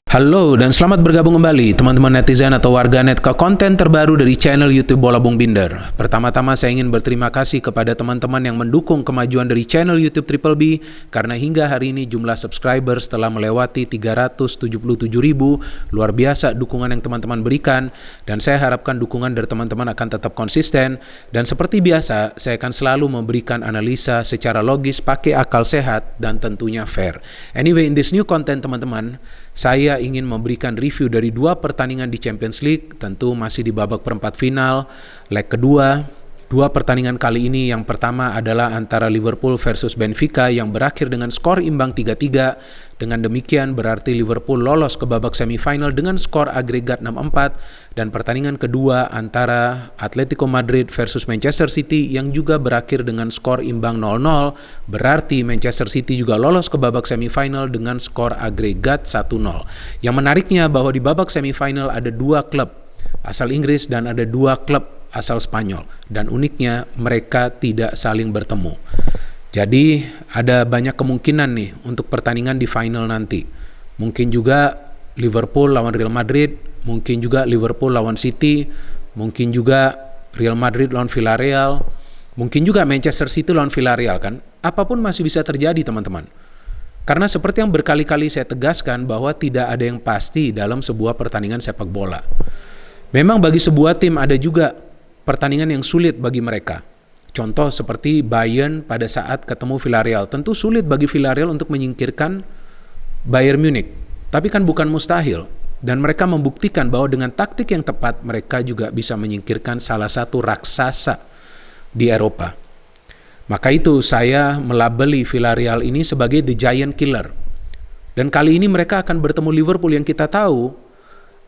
Halo dan selamat bergabung kembali teman-teman netizen atau warganet ke konten terbaru dari channel YouTube Bola Bung Binder. Pertama-tama saya ingin berterima kasih kepada teman-teman yang mendukung kemajuan dari channel YouTube Triple B karena hingga hari ini jumlah subscribers telah melewati 377.000. Luar biasa dukungan yang teman-teman berikan dan saya harapkan dukungan dari teman-teman akan tetap konsisten dan seperti biasa saya akan selalu memberikan analisa secara logis pakai akal sehat dan tentunya fair. Anyway, in this new content teman-teman, saya ingin memberikan review dari dua pertandingan di Champions League, tentu masih di babak perempat final, leg kedua. Dua pertandingan kali ini, yang pertama adalah antara Liverpool versus Benfica yang berakhir dengan skor imbang 3-3. Dengan demikian berarti Liverpool lolos ke babak semifinal dengan skor agregat 6-4. Dan pertandingan kedua antara Atletico Madrid versus Manchester City yang juga berakhir dengan skor imbang 0-0. Berarti Manchester City juga lolos ke babak semifinal dengan skor agregat 1-0. Yang menariknya bahwa di babak semifinal ada dua klub asal Inggris dan ada dua klub asal Spanyol, dan uniknya mereka tidak saling bertemu. Jadi ada banyak kemungkinan nih untuk pertandingan di final nanti. Mungkin juga Liverpool lawan Real Madrid, mungkin juga Liverpool lawan City, mungkin juga Real Madrid lawan Villarreal, mungkin juga Manchester City lawan Villarreal kan. Apapun masih bisa terjadi teman-teman. Karena seperti yang berkali-kali saya tegaskan bahwa tidak ada yang pasti dalam sebuah pertandingan sepak bola. Memang bagi sebuah tim ada juga pertandingan yang sulit bagi mereka. Contoh seperti Bayern pada saat ketemu Villarreal. Tentu sulit bagi Villarreal untuk menyingkirkan Bayern Munich. Tapi kan bukan mustahil. Dan mereka membuktikan bahwa dengan taktik yang tepat mereka juga bisa menyingkirkan salah satu raksasa di Eropa. Maka itu saya melabeli Villarreal ini sebagai The Giant Killer. Dan kali ini mereka akan bertemu Liverpool yang kita tahu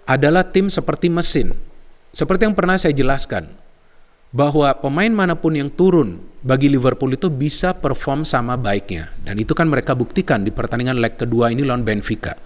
adalah tim seperti mesin. Seperti yang pernah saya jelaskan, bahwa pemain manapun yang turun bagi Liverpool itu bisa perform sama baiknya. Dan itu kan mereka buktikan di pertandingan leg kedua ini lawan Benfica.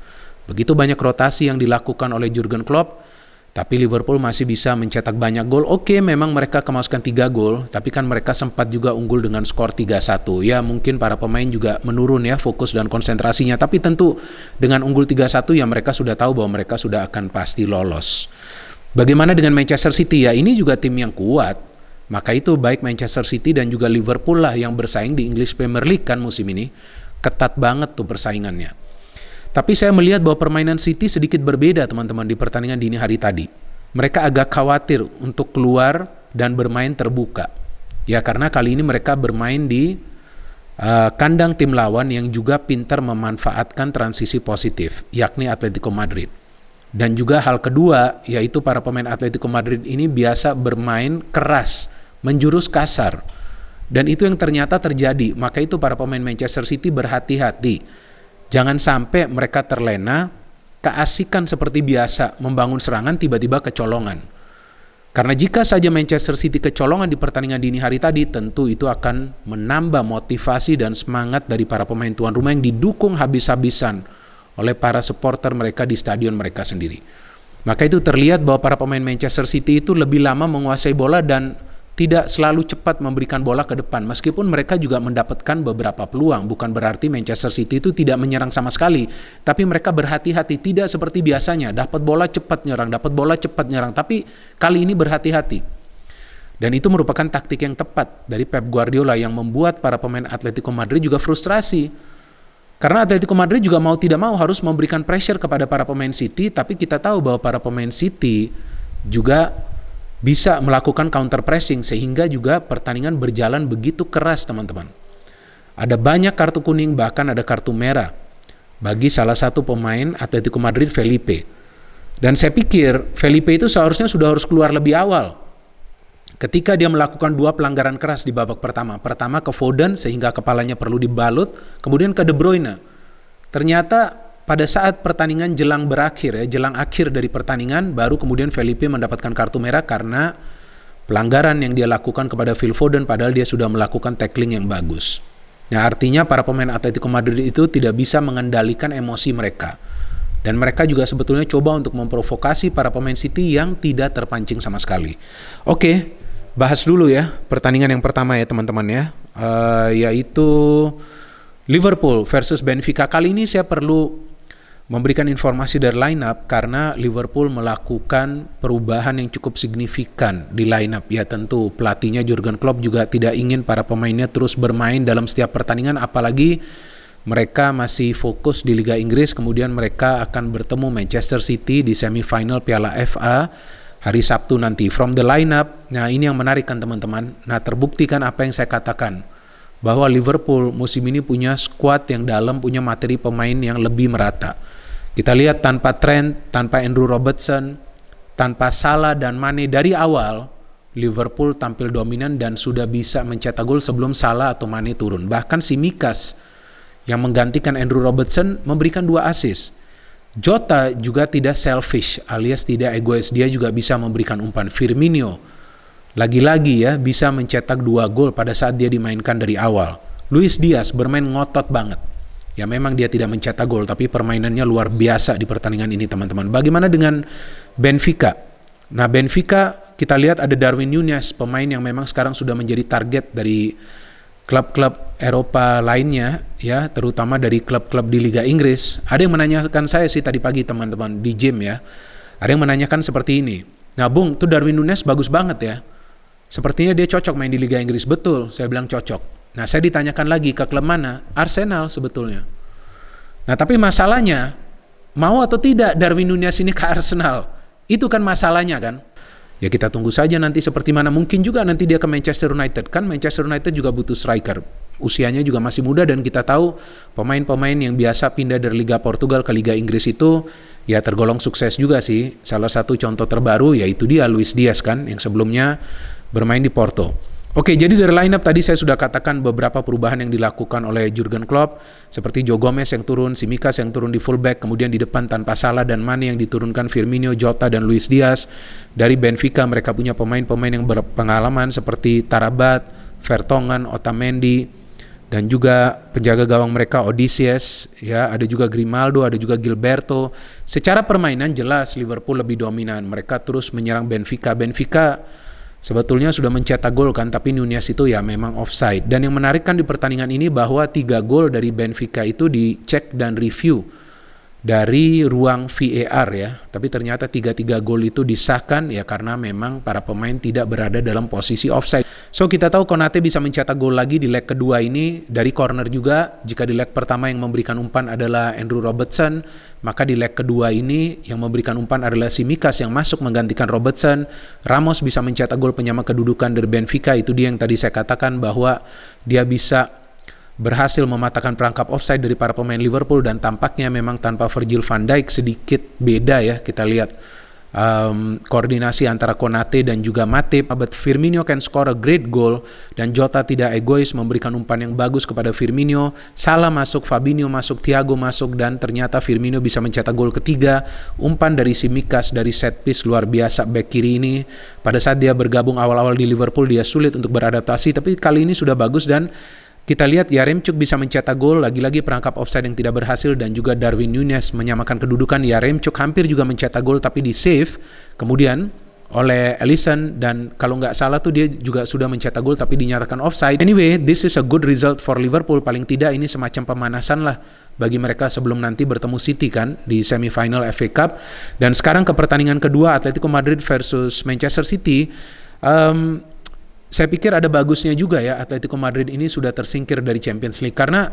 Begitu banyak rotasi yang dilakukan oleh Jurgen Klopp, tapi Liverpool masih bisa mencetak banyak gol. Oke, memang mereka kemasukan 3 gol, tapi kan mereka sempat juga unggul dengan skor 3-1. Ya mungkin para pemain juga menurun ya fokus dan konsentrasinya, tapi tentu dengan unggul 3-1 ya mereka sudah tahu bahwa mereka sudah akan pasti lolos. Bagaimana dengan Manchester City? Ya ini juga tim yang kuat. Maka itu baik Manchester City dan juga Liverpool lah yang bersaing di English Premier League kan musim ini. Ketat banget tuh persaingannya. Tapi saya melihat bahwa permainan City sedikit berbeda teman-teman di pertandingan dini hari tadi. Mereka agak khawatir untuk keluar dan bermain terbuka. Ya karena kali ini mereka bermain di kandang tim lawan yang juga pintar memanfaatkan transisi positif, yakni Atletico Madrid. Dan juga hal kedua, yaitu para pemain Atletico Madrid ini biasa bermain keras, menjurus kasar. Dan itu yang ternyata terjadi. Maka itu para pemain Manchester City berhati-hati. Jangan sampai mereka terlena, keasikan seperti biasa, membangun serangan tiba-tiba kecolongan. Karena jika saja Manchester City kecolongan di pertandingan dini hari tadi, tentu itu akan menambah motivasi dan semangat dari para pemain tuan rumah yang didukung habis-habisan oleh para supporter mereka di stadion mereka sendiri. Maka itu terlihat bahwa para pemain Manchester City itu lebih lama menguasai bola dan tidak selalu cepat memberikan bola ke depan. Meskipun mereka juga mendapatkan beberapa peluang, bukan berarti Manchester City itu tidak menyerang sama sekali. Tapi mereka berhati-hati, tidak seperti biasanya. Dapat bola cepat nyerang, dapat bola cepat nyerang. Tapi kali ini berhati-hati. Dan itu merupakan taktik yang tepat dari Pep Guardiola yang membuat para pemain Atletico Madrid juga frustrasi. Karena Atletico Madrid juga mau tidak mau harus memberikan pressure kepada para pemain City, tapi kita tahu bahwa para pemain City juga bisa melakukan counter pressing sehingga juga pertandingan berjalan begitu keras teman-teman. Ada banyak kartu kuning, bahkan ada kartu merah bagi salah satu pemain Atletico Madrid, Felipe. Dan saya pikir Felipe itu seharusnya sudah harus keluar lebih awal. Ketika dia melakukan 2 pelanggaran keras di babak pertama. Pertama ke Foden sehingga kepalanya perlu dibalut, kemudian ke De Bruyne. Ternyata pada saat pertandingan jelang berakhir ya, jelang akhir dari pertandingan baru kemudian Felipe mendapatkan kartu merah karena pelanggaran yang dia lakukan kepada Phil Foden padahal dia sudah melakukan tackling yang bagus. Nah, artinya para pemain Atletico Madrid itu tidak bisa mengendalikan emosi mereka. Dan mereka juga sebetulnya coba untuk memprovokasi para pemain City yang tidak terpancing sama sekali. Oke, bahas dulu ya pertandingan yang pertama ya teman-teman ya, yaitu Liverpool versus Benfica. Kali ini saya perlu memberikan informasi dari lineup karena Liverpool melakukan perubahan yang cukup signifikan di lineup. Ya tentu pelatihnya Jurgen Klopp juga tidak ingin para pemainnya terus bermain dalam setiap pertandingan, apalagi mereka masih fokus di Liga Inggris, kemudian mereka akan bertemu Manchester City di semifinal Piala FA hari Sabtu nanti. From the lineup, nah ini yang menarik kan teman-teman. Nah terbuktikan apa yang saya katakan, bahwa Liverpool musim ini punya squad yang dalam, punya materi pemain yang lebih merata. Kita lihat tanpa Trent, tanpa Andrew Robertson, tanpa Salah dan Mane dari awal, Liverpool tampil dominan dan sudah bisa mencetak gol sebelum Salah atau Mane turun. Bahkan Tsimikas yang menggantikan Andrew Robertson memberikan 2 assist. Jota juga tidak selfish alias tidak egois, dia juga bisa memberikan umpan. Firmino lagi-lagi ya bisa mencetak 2 gol pada saat dia dimainkan dari awal. Luis Diaz bermain ngotot banget. Ya memang dia tidak mencetak gol, tapi permainannya luar biasa di pertandingan ini teman-teman. Bagaimana dengan Benfica? Nah Benfica kita lihat ada Darwin Núñez, pemain yang memang sekarang sudah menjadi target dari klub-klub Eropa lainnya, ya terutama dari klub-klub di Liga Inggris. Ada yang menanyakan saya sih tadi pagi teman-teman di gym ya. Ada yang menanyakan seperti ini. Nah Bung, tuh Darwin Núñez bagus banget ya. Sepertinya dia cocok main di Liga Inggris. Betul, saya bilang cocok. Nah saya ditanyakan lagi ke klub mana? Arsenal sebetulnya. Nah tapi masalahnya, mau atau tidak Darwin Núñez ini ke Arsenal? Itu kan masalahnya kan. Ya kita tunggu saja nanti seperti mana. Mungkin juga nanti dia ke Manchester United. Kan Manchester United juga butuh striker. Usianya juga masih muda dan kita tahu pemain-pemain yang biasa pindah dari Liga Portugal ke Liga Inggris itu ya tergolong sukses juga sih. Salah satu contoh terbaru yaitu dia Luis Diaz kan yang sebelumnya bermain di Porto. Oke, jadi dari lineup tadi saya sudah katakan beberapa perubahan yang dilakukan oleh Jurgen Klopp, seperti Joe Gomez yang turun, Tsimikas yang turun di fullback, kemudian di depan tanpa Salah dan Mane yang diturunkan Firmino, Jota dan Luis Diaz. Dari Benfica mereka punya pemain-pemain yang berpengalaman seperti Tarabat, Vertonghen, Otamendi, dan juga penjaga gawang mereka Odysseus, ya ada juga Grimaldo, ada juga Gilberto. Secara permainan jelas Liverpool lebih dominan, mereka terus menyerang Benfica. Benfica sebetulnya sudah mencetak gol kan, tapi Núñez itu ya memang offside. Dan yang menarik kan di pertandingan ini bahwa 3 gol dari Benfica itu dicek dan review dari ruang VAR ya. Tapi ternyata 3 gol itu disahkan ya karena memang para pemain tidak berada dalam posisi offside. So kita tahu Konate bisa mencetak gol lagi di leg kedua ini dari corner juga. Jika di leg pertama yang memberikan umpan adalah Andrew Robertson, maka di leg kedua ini yang memberikan umpan adalah Tsimikas yang masuk menggantikan Robertson. Ramos bisa mencetak gol penyama kedudukan dari Benfica. Itu dia yang tadi saya katakan bahwa dia bisa berhasil mematahkan perangkap offside dari para pemain Liverpool dan tampaknya memang tanpa Virgil van Dijk sedikit beda ya kita lihat koordinasi antara Konate dan juga Matip. But Firmino can score a great goal dan Jota tidak egois memberikan umpan yang bagus kepada Firmino. Salah masuk, Fabinho masuk, Thiago masuk dan ternyata Firmino bisa mencetak gol ketiga. Umpan dari Tsimikas dari set piece luar biasa back kiri ini. Pada saat dia bergabung awal-awal di Liverpool dia sulit untuk beradaptasi, tapi kali ini sudah bagus dan kita lihat Yaremchuk bisa mencetak gol, lagi-lagi perangkap offside yang tidak berhasil dan juga Darwin Núñez menyamakan kedudukan. Yaremchuk hampir juga mencetak gol tapi di save kemudian oleh Alisson dan kalau nggak salah tuh dia juga sudah mencetak gol tapi dinyatakan offside. Anyway, this is a good result for Liverpool. Paling tidak ini semacam pemanasan lah bagi mereka sebelum nanti bertemu City kan di semifinal FA Cup. Dan sekarang ke pertandingan kedua Atletico Madrid versus Manchester City. Saya pikir ada bagusnya juga ya Atletico Madrid ini sudah tersingkir dari Champions League karena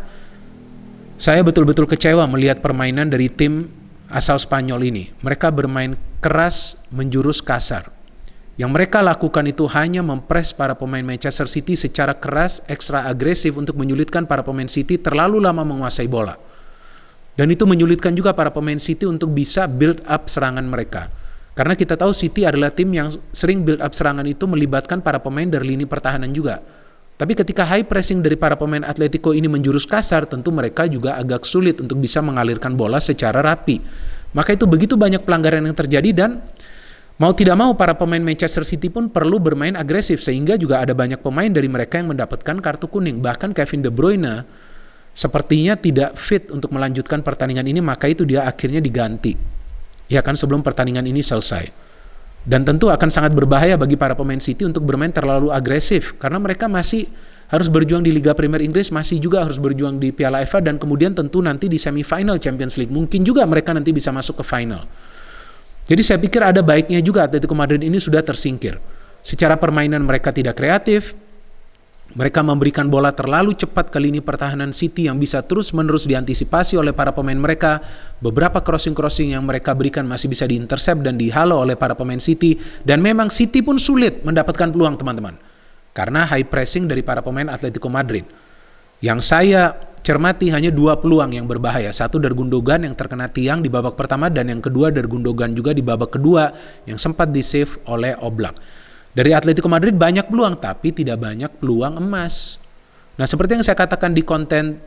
saya betul-betul kecewa melihat permainan dari tim asal Spanyol ini. Mereka bermain keras, menjurus kasar. Yang mereka lakukan itu hanya mempres para pemain Manchester City secara keras, ekstra agresif untuk menyulitkan para pemain City terlalu lama menguasai bola. Dan itu menyulitkan juga para pemain City untuk bisa build up serangan mereka. Karena kita tahu City adalah tim yang sering build up serangan itu melibatkan para pemain dari lini pertahanan juga. Tapi ketika high pressing dari para pemain Atletico ini menjurus kasar, tentu mereka juga agak sulit untuk bisa mengalirkan bola secara rapi. Maka itu begitu banyak pelanggaran yang terjadi dan mau tidak mau para pemain Manchester City pun perlu bermain agresif sehingga juga ada banyak pemain dari mereka yang mendapatkan kartu kuning. Bahkan Kevin De Bruyne sepertinya tidak fit untuk melanjutkan pertandingan ini, maka itu dia akhirnya diganti. Ya kan sebelum pertandingan ini selesai. Dan tentu akan sangat berbahaya bagi para pemain City untuk bermain terlalu agresif karena mereka masih harus berjuang di Liga Premier Inggris, masih juga harus berjuang di Piala FA, dan kemudian tentu nanti di semifinal Champions League. Mungkin juga mereka nanti bisa masuk ke final. Jadi saya pikir ada baiknya juga Atletico Madrid ini sudah tersingkir. Secara permainan mereka tidak kreatif, mereka memberikan bola terlalu cepat ke lini pertahanan City yang bisa terus-menerus diantisipasi oleh para pemain mereka. Beberapa crossing-crossing yang mereka berikan masih bisa diintercept dan dihalau oleh para pemain City. Dan memang City pun sulit mendapatkan peluang, teman-teman, karena high pressing dari para pemain Atletico Madrid. Yang saya cermati hanya 2 peluang yang berbahaya. Satu dari Gundogan yang terkena tiang di babak pertama, dan yang kedua dari Gundogan juga di babak kedua yang sempat di-save oleh Oblak. Dari Atletico Madrid banyak peluang, tapi tidak banyak peluang emas. Nah, seperti yang saya katakan di konten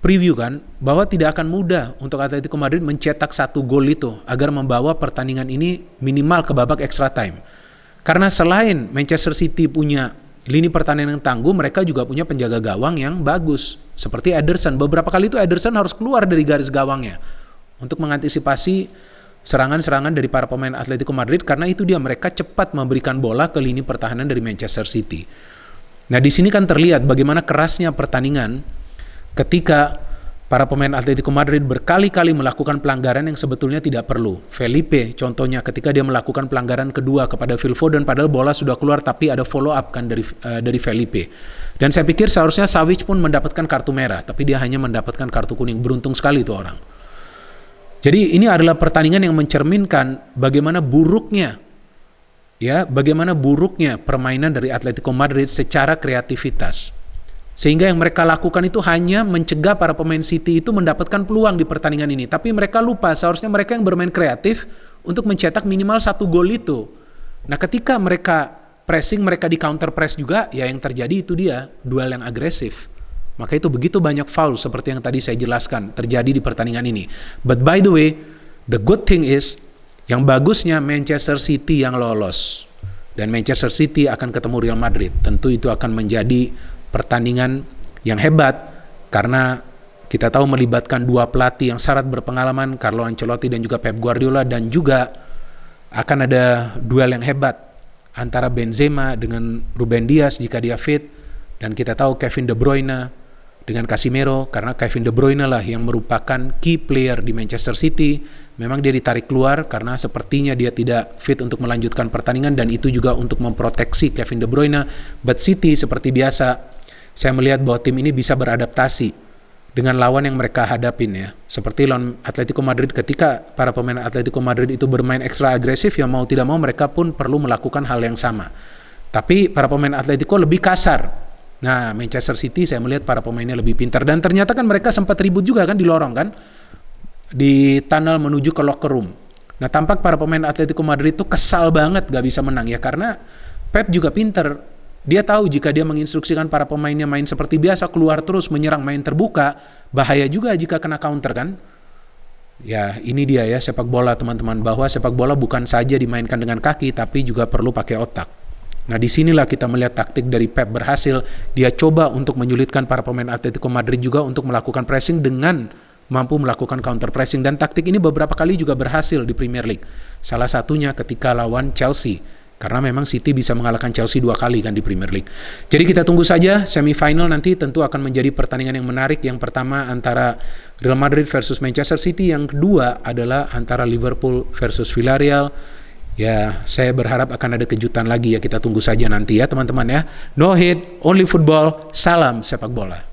preview kan, bahwa tidak akan mudah untuk Atletico Madrid mencetak 1 gol itu agar membawa pertandingan ini minimal ke babak extra time. Karena selain Manchester City punya lini pertahanan yang tangguh, mereka juga punya penjaga gawang yang bagus. Seperti Ederson, beberapa kali itu Ederson harus keluar dari garis gawangnya untuk mengantisipasi serangan-serangan dari para pemain Atletico Madrid, karena itu dia mereka cepat memberikan bola ke lini pertahanan dari Manchester City. Nah, di sini kan terlihat bagaimana kerasnya pertandingan ketika para pemain Atletico Madrid berkali-kali melakukan pelanggaran yang sebetulnya tidak perlu. Felipe contohnya ketika dia melakukan pelanggaran kedua kepada Phil Foden, padahal bola sudah keluar tapi ada follow up kan dari Felipe. Dan saya pikir seharusnya Savic pun mendapatkan kartu merah, tapi dia hanya mendapatkan kartu kuning. Beruntung sekali itu orang. Jadi ini adalah pertandingan yang mencerminkan bagaimana buruknya permainan dari Atletico Madrid secara kreativitas. Sehingga yang mereka lakukan itu hanya mencegah para pemain City itu mendapatkan peluang di pertandingan ini. Tapi mereka lupa, seharusnya mereka yang bermain kreatif untuk mencetak minimal 1 gol itu. Nah, ketika mereka pressing, mereka di counter press juga, ya yang terjadi itu dia, duel yang agresif. Maka itu begitu banyak foul seperti yang tadi saya jelaskan terjadi di pertandingan ini. But by the way, the good thing is, yang bagusnya Manchester City yang lolos. Dan Manchester City akan ketemu Real Madrid. Tentu itu akan menjadi pertandingan yang hebat, karena kita tahu melibatkan 2 pelatih yang syarat berpengalaman, Carlo Ancelotti dan juga Pep Guardiola, dan juga akan ada duel yang hebat antara Benzema dengan Ruben Dias jika dia fit, dan kita tahu Kevin De Bruyne dengan Casemiro, karena Kevin De Bruyne lah yang merupakan key player di Manchester City. Memang dia ditarik keluar karena sepertinya dia tidak fit untuk melanjutkan pertandingan, dan itu juga untuk memproteksi Kevin De Bruyne. But City seperti biasa, saya melihat bahwa tim ini bisa beradaptasi dengan lawan yang mereka hadapin ya. Seperti lawan Atletico Madrid, ketika para pemain Atletico Madrid itu bermain ekstra agresif, ya mau tidak mau mereka pun perlu melakukan hal yang sama. Tapi para pemain Atletico lebih kasar. Nah, Manchester City saya melihat para pemainnya lebih pintar, dan ternyata kan mereka sempat ribut juga kan di lorong kan, di tunnel menuju ke locker room. Nah, tampak para pemain Atletico Madrid itu kesal banget gak bisa menang ya, karena Pep juga pintar. Dia tahu jika dia menginstruksikan para pemainnya main seperti biasa, keluar terus menyerang, main terbuka, bahaya juga jika kena counter kan. Ya, ini dia ya sepak bola teman-teman, bahwa sepak bola bukan saja dimainkan dengan kaki, tapi juga perlu pakai otak. Nah, disinilah kita melihat taktik dari Pep berhasil. Dia coba untuk menyulitkan para pemain Atletico Madrid juga untuk melakukan pressing dengan mampu melakukan counter pressing. Dan taktik ini beberapa kali juga berhasil di Premier League. Salah satunya ketika lawan Chelsea. Karena memang City bisa mengalahkan Chelsea 2 kali kan di Premier League. Jadi kita tunggu saja semifinal nanti, tentu akan menjadi pertandingan yang menarik. Yang pertama antara Real Madrid versus Manchester City. Yang kedua adalah antara Liverpool versus Villarreal. Ya, saya berharap akan ada kejutan lagi ya, kita tunggu saja nanti ya teman-teman ya. No hate, only football, salam sepak bola.